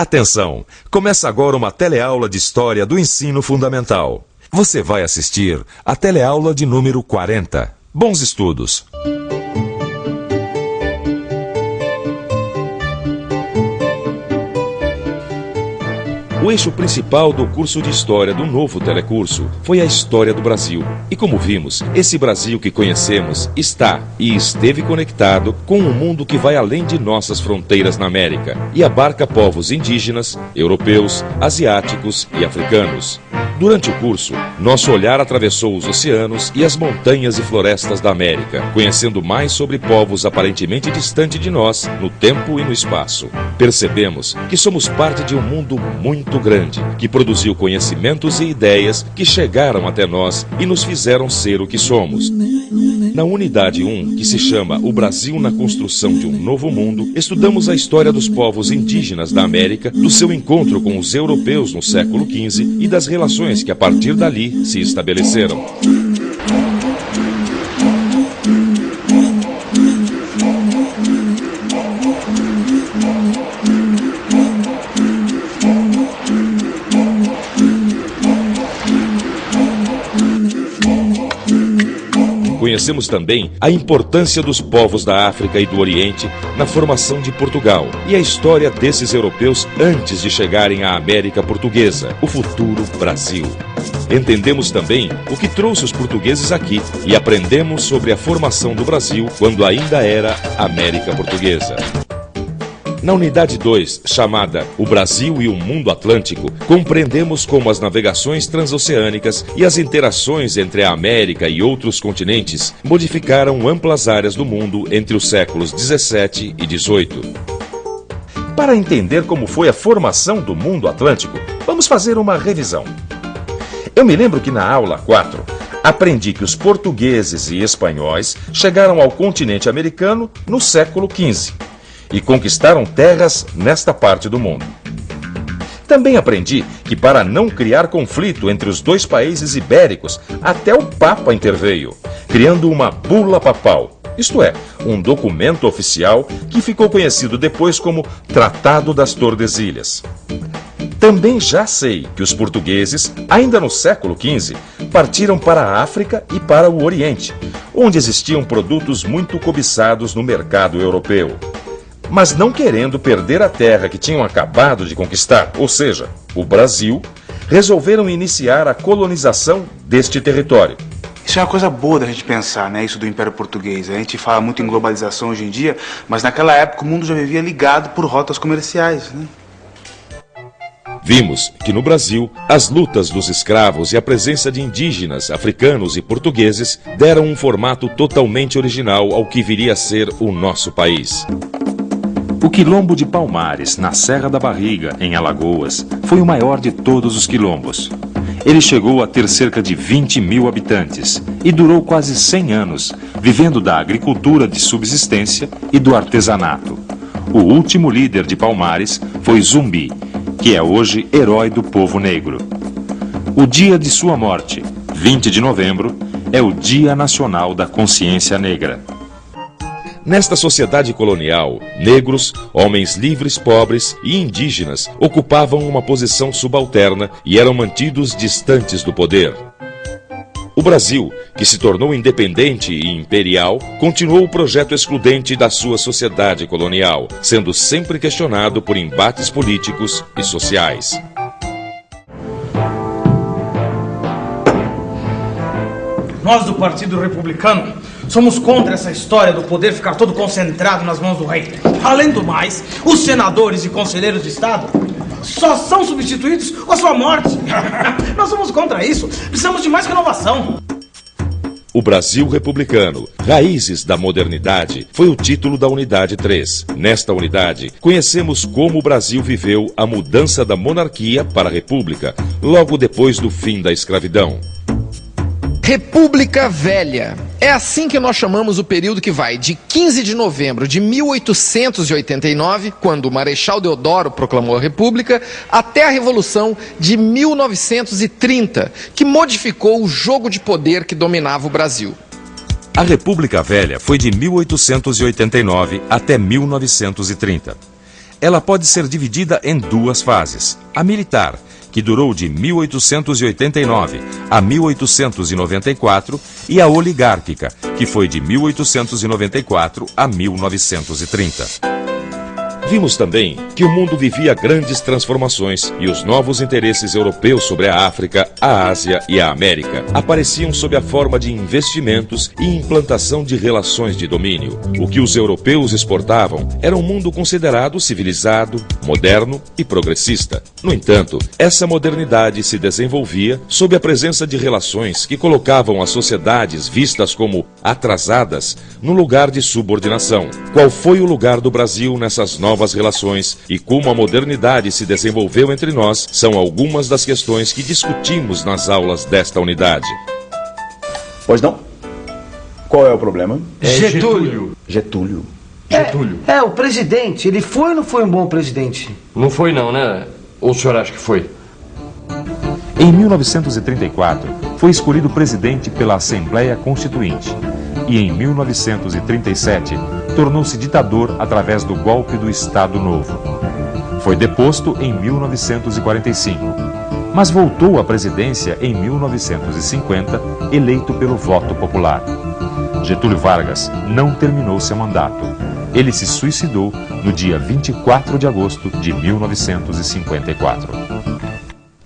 Atenção! Começa agora uma teleaula de História do Ensino Fundamental. Você vai assistir a teleaula de número 40. Bons estudos! O eixo principal do curso de História do novo telecurso foi a História do Brasil. E como vimos, esse Brasil que conhecemos está e esteve conectado com um mundo que vai além de nossas fronteiras na América e abarca povos indígenas, europeus, asiáticos e africanos. Durante o curso, nosso olhar atravessou os oceanos e as montanhas e florestas da América, conhecendo mais sobre povos aparentemente distantes de nós, no tempo e no espaço. Percebemos que somos parte de um mundo muito grande, que produziu conhecimentos e ideias que chegaram até nós e nos fizeram ser o que somos. Na unidade 1, que se chama O Brasil na Construção de um Novo Mundo, estudamos a história dos povos indígenas da América, do seu encontro com os europeus no século XV e das relações que a partir dali se estabeleceram. Conhecemos também a importância dos povos da África e do Oriente na formação de Portugal e a história desses europeus antes de chegarem à América Portuguesa, o futuro Brasil. Entendemos também o que trouxe os portugueses aqui e aprendemos sobre a formação do Brasil quando ainda era América Portuguesa. Na unidade 2, chamada O Brasil e o Mundo Atlântico, compreendemos como as navegações transoceânicas e as interações entre a América e outros continentes modificaram amplas áreas do mundo entre os séculos 17 e 18. Para entender como foi a formação do mundo atlântico, vamos fazer uma revisão. Eu me lembro que na aula 4, aprendi que os portugueses e espanhóis chegaram ao continente americano no século XV. E conquistaram terras nesta parte do mundo. Também aprendi que para não criar conflito entre os dois países ibéricos, até o Papa interveio, criando uma bula papal, isto é, um documento oficial que ficou conhecido depois como Tratado das Tordesilhas. Também já sei que os portugueses, ainda no século XV, partiram para a África e para o Oriente, onde existiam produtos muito cobiçados no mercado europeu. Mas não querendo perder a terra que tinham acabado de conquistar, ou seja, o Brasil, resolveram iniciar a colonização deste território. Isso é uma coisa boa da gente pensar, né? Isso do Império Português. A gente fala muito em globalização hoje em dia, mas naquela época o mundo já vivia ligado por rotas comerciais, né? Vimos que no Brasil, as lutas dos escravos e a presença de indígenas, africanos e portugueses deram um formato totalmente original ao que viria a ser o nosso país. O Quilombo de Palmares, na Serra da Barriga, em Alagoas, foi o maior de todos os quilombos. Ele chegou a ter cerca de 20 mil habitantes e durou quase 100 anos, vivendo da agricultura de subsistência e do artesanato. O último líder de Palmares foi Zumbi, que é hoje herói do povo negro. O dia de sua morte, 20 de novembro, é o Dia Nacional da Consciência Negra. Nesta sociedade colonial, negros, homens livres, pobres e indígenas ocupavam uma posição subalterna e eram mantidos distantes do poder. O Brasil, que se tornou independente e imperial, continuou o projeto excludente da sua sociedade colonial, sendo sempre questionado por embates políticos e sociais. Nós do Partido Republicano somos contra essa história do poder ficar todo concentrado nas mãos do rei. Além do mais, os senadores e conselheiros de Estado só são substituídos com a sua morte. Nós somos contra isso. Precisamos de mais renovação. O Brasil Republicano, Raízes da Modernidade, foi o título da Unidade 3. Nesta unidade, conhecemos como o Brasil viveu a mudança da monarquia para a república, logo depois do fim da escravidão. República Velha. É assim que nós chamamos o período que vai de 15 de novembro de 1889, quando o Marechal Deodoro proclamou a República, até a Revolução de 1930, que modificou o jogo de poder que dominava o Brasil. A República Velha foi de 1889 até 1930. Ela pode ser dividida em duas fases. A militar, que durou de 1889 a 1894, e a oligárquica, que foi de 1894 a 1930. Vimos também que o mundo vivia grandes transformações e os novos interesses europeus sobre a África, a Ásia e a América apareciam sob a forma de investimentos e implantação de relações de domínio. O que os europeus exportavam era um mundo considerado civilizado, moderno e progressista. No entanto, essa modernidade se desenvolvia sob a presença de relações que colocavam as sociedades vistas como atrasadas no lugar de subordinação. Qual foi o lugar do Brasil nessas novas relações e como a modernidade se desenvolveu entre nós são algumas das questões que discutimos nas aulas desta unidade. Pois não? Qual é o problema? Getúlio. Getúlio. O presidente. Ele foi ou não foi um bom presidente? Não foi não, né? Ou o senhor acha que foi? Em 1934, foi escolhido presidente pela Assembleia Constituinte e em 1937 tornou-se ditador através do golpe do Estado Novo. Foi deposto em 1945, mas voltou à presidência em 1950, eleito pelo voto popular. Getúlio Vargas não terminou seu mandato. Ele se suicidou no dia 24 de agosto de 1954.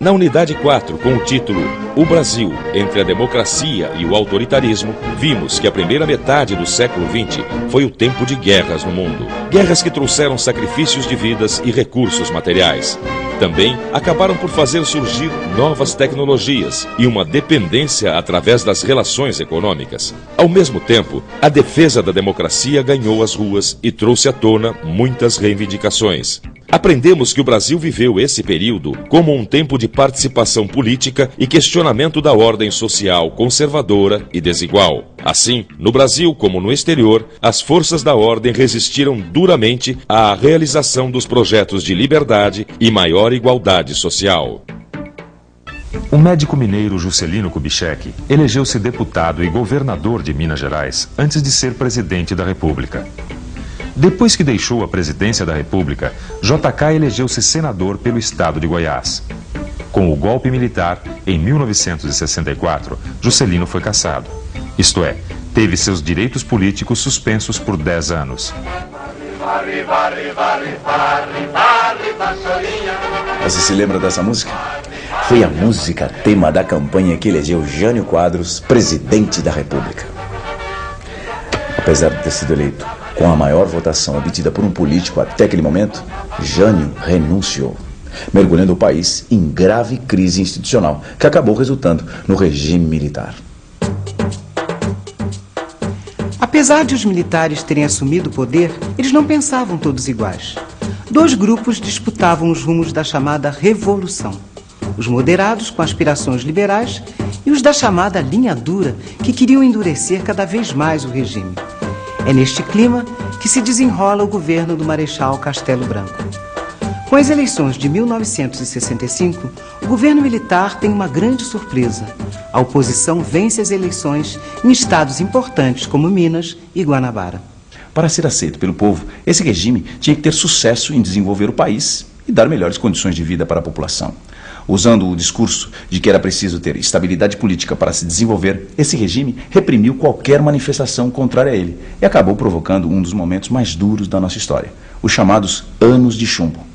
Na unidade 4, com o título O Brasil, entre a democracia e o autoritarismo, vimos que a primeira metade do século XX foi o tempo de guerras no mundo. Guerras que trouxeram sacrifícios de vidas e recursos materiais. Também acabaram por fazer surgir novas tecnologias e uma dependência através das relações econômicas. Ao mesmo tempo, a defesa da democracia ganhou as ruas e trouxe à tona muitas reivindicações. Aprendemos que o Brasil viveu esse período como um tempo de participação política e questionamento da ordem social conservadora e desigual. Assim, no Brasil como no exterior, as forças da ordem resistiram duramente à realização dos projetos de liberdade e maior igualdade social. O médico mineiro Juscelino Kubitschek elegeu-se deputado e governador de Minas Gerais antes de ser presidente da República. Depois que deixou a presidência da República, JK elegeu-se senador pelo estado de Goiás. Com o golpe militar, em 1964, Juscelino foi cassado. Isto é, teve seus direitos políticos suspensos por 10 anos. Você se lembra dessa música? Foi a música tema da campanha que elegeu Jânio Quadros presidente da República. Apesar de ter sido eleito com a maior votação obtida por um político até aquele momento, Jânio renunciou, mergulhando o país em grave crise institucional, que acabou resultando no regime militar. Apesar de os militares terem assumido o poder, eles não pensavam todos iguais. Dois grupos disputavam os rumos da chamada Revolução. Os moderados, com aspirações liberais, e os da chamada linha dura, que queriam endurecer cada vez mais o regime. É neste clima que se desenrola o governo do Marechal Castelo Branco. Com as eleições de 1965, o governo militar tem uma grande surpresa. A oposição vence as eleições em estados importantes como Minas e Guanabara. Para ser aceito pelo povo, esse regime tinha que ter sucesso em desenvolver o país e dar melhores condições de vida para a população. Usando o discurso de que era preciso ter estabilidade política para se desenvolver, esse regime reprimiu qualquer manifestação contrária a ele e acabou provocando um dos momentos mais duros da nossa história, os chamados Anos de Chumbo.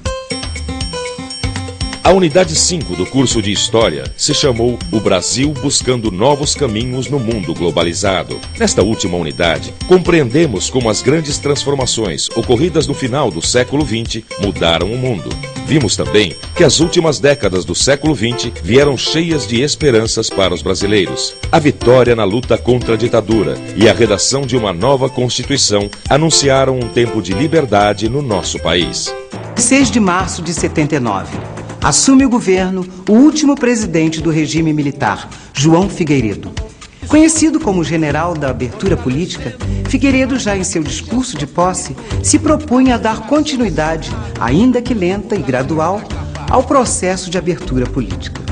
A unidade 5 do curso de História se chamou O Brasil buscando novos caminhos no mundo globalizado. Nesta última unidade, compreendemos como as grandes transformações ocorridas no final do século XX mudaram o mundo. Vimos também que as últimas décadas do século XX vieram cheias de esperanças para os brasileiros. A vitória na luta contra a ditadura e a redação de uma nova Constituição anunciaram um tempo de liberdade no nosso país. 6 de março de 79. Assume o governo o último presidente do regime militar, João Figueiredo. Conhecido como general da abertura política, Figueiredo, já em seu discurso de posse, se propunha a dar continuidade, ainda que lenta e gradual, ao processo de abertura política.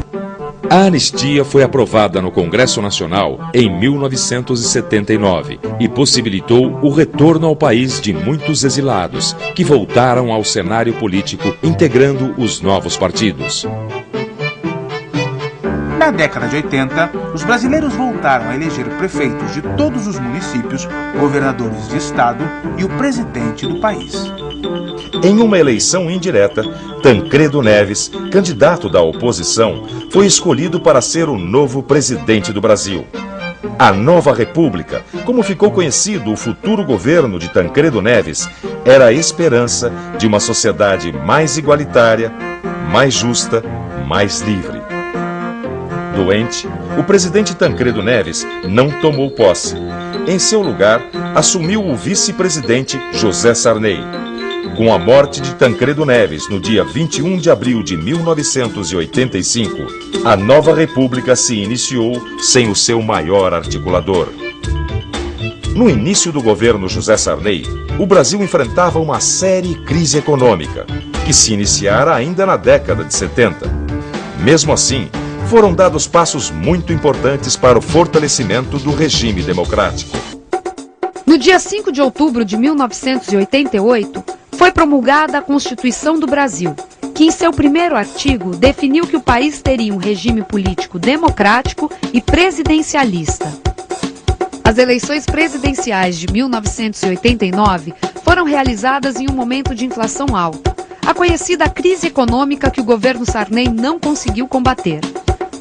A anistia foi aprovada no Congresso Nacional em 1979 e possibilitou o retorno ao país de muitos exilados, que voltaram ao cenário político integrando os novos partidos. Na década de 80, os brasileiros voltaram a eleger prefeitos de todos os municípios, governadores de estado e o presidente do país. Em uma eleição indireta, Tancredo Neves, candidato da oposição, foi escolhido para ser o novo presidente do Brasil. A Nova República, como ficou conhecido o futuro governo de Tancredo Neves, era a esperança de uma sociedade mais igualitária, mais justa, mais livre. Doente, o presidente Tancredo Neves não tomou posse. Em seu lugar, assumiu o vice-presidente José Sarney. Com a morte de Tancredo Neves no dia 21 de abril de 1985, a Nova República se iniciou sem o seu maior articulador. No início do governo José Sarney, o Brasil enfrentava uma séria crise econômica, que se iniciara ainda na década de 70. Mesmo assim, foram dados passos muito importantes para o fortalecimento do regime democrático. No dia 5 de outubro de 1988, foi promulgada a Constituição do Brasil, que em seu primeiro artigo definiu que o país teria um regime político democrático e presidencialista. As eleições presidenciais de 1989 foram realizadas em um momento de inflação alta, a conhecida crise econômica que o governo Sarney não conseguiu combater.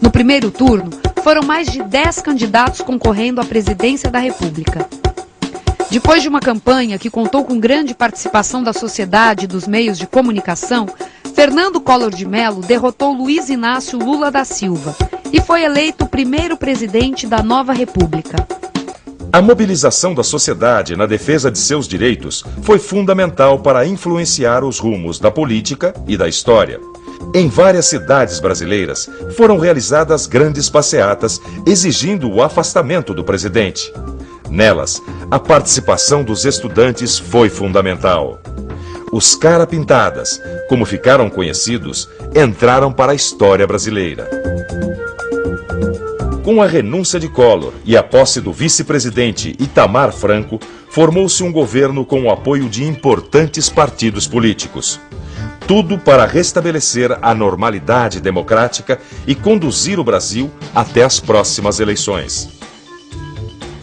No primeiro turno, foram mais de 10 candidatos concorrendo à presidência da República. Depois de uma campanha que contou com grande participação da sociedade e dos meios de comunicação, Fernando Collor de Mello derrotou Luiz Inácio Lula da Silva e foi eleito o primeiro presidente da Nova República. A mobilização da sociedade na defesa de seus direitos foi fundamental para influenciar os rumos da política e da história. Em várias cidades brasileiras foram realizadas grandes passeatas exigindo o afastamento do presidente. Nelas, a participação dos estudantes foi fundamental. Os cara-pintadas, como ficaram conhecidos, entraram para a história brasileira. Com a renúncia de Collor e a posse do vice-presidente Itamar Franco, formou-se um governo com o apoio de importantes partidos políticos. Tudo para restabelecer a normalidade democrática e conduzir o Brasil até as próximas eleições.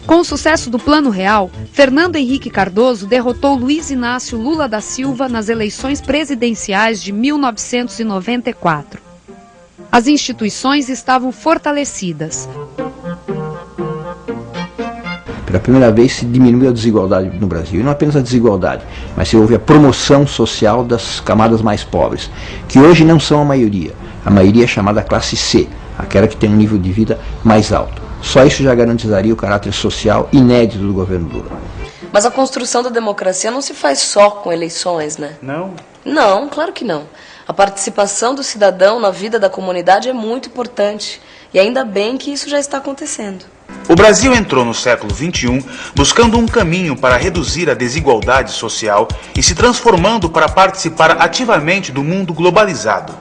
Com o sucesso do Plano Real, Fernando Henrique Cardoso derrotou Luiz Inácio Lula da Silva nas eleições presidenciais de 1994. As instituições estavam fortalecidas. Pela primeira vez se diminuiu a desigualdade no Brasil. E não apenas a desigualdade, mas se houve a promoção social das camadas mais pobres, que hoje não são a maioria. A maioria é chamada classe C, aquela que tem um nível de vida mais alto. Só isso já garantizaria o caráter social inédito do governo Lula. Mas a construção da democracia não se faz só com eleições, né? Não? Não, claro que não. A participação do cidadão na vida da comunidade é muito importante. E ainda bem que isso já está acontecendo. O Brasil entrou no século XXI buscando um caminho para reduzir a desigualdade social e se transformando para participar ativamente do mundo globalizado.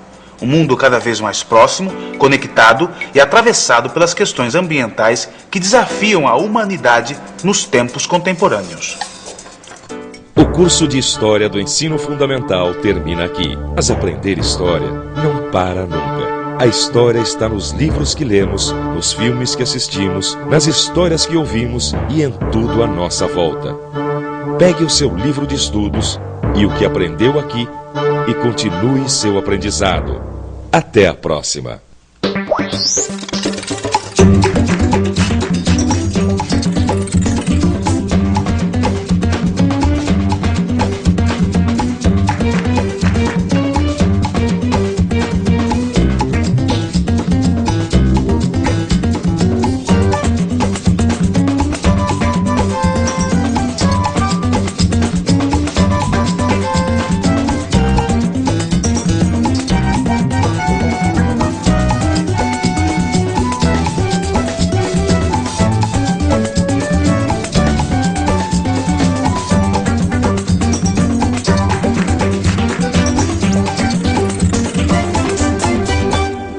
Um mundo cada vez mais próximo, conectado e atravessado pelas questões ambientais que desafiam a humanidade nos tempos contemporâneos. O curso de História do Ensino Fundamental termina aqui. Mas aprender história não para nunca. A história está nos livros que lemos, nos filmes que assistimos, nas histórias que ouvimos e em tudo à nossa volta. Pegue o seu livro de estudos e o que aprendeu aqui e continue seu aprendizado. Até a próxima!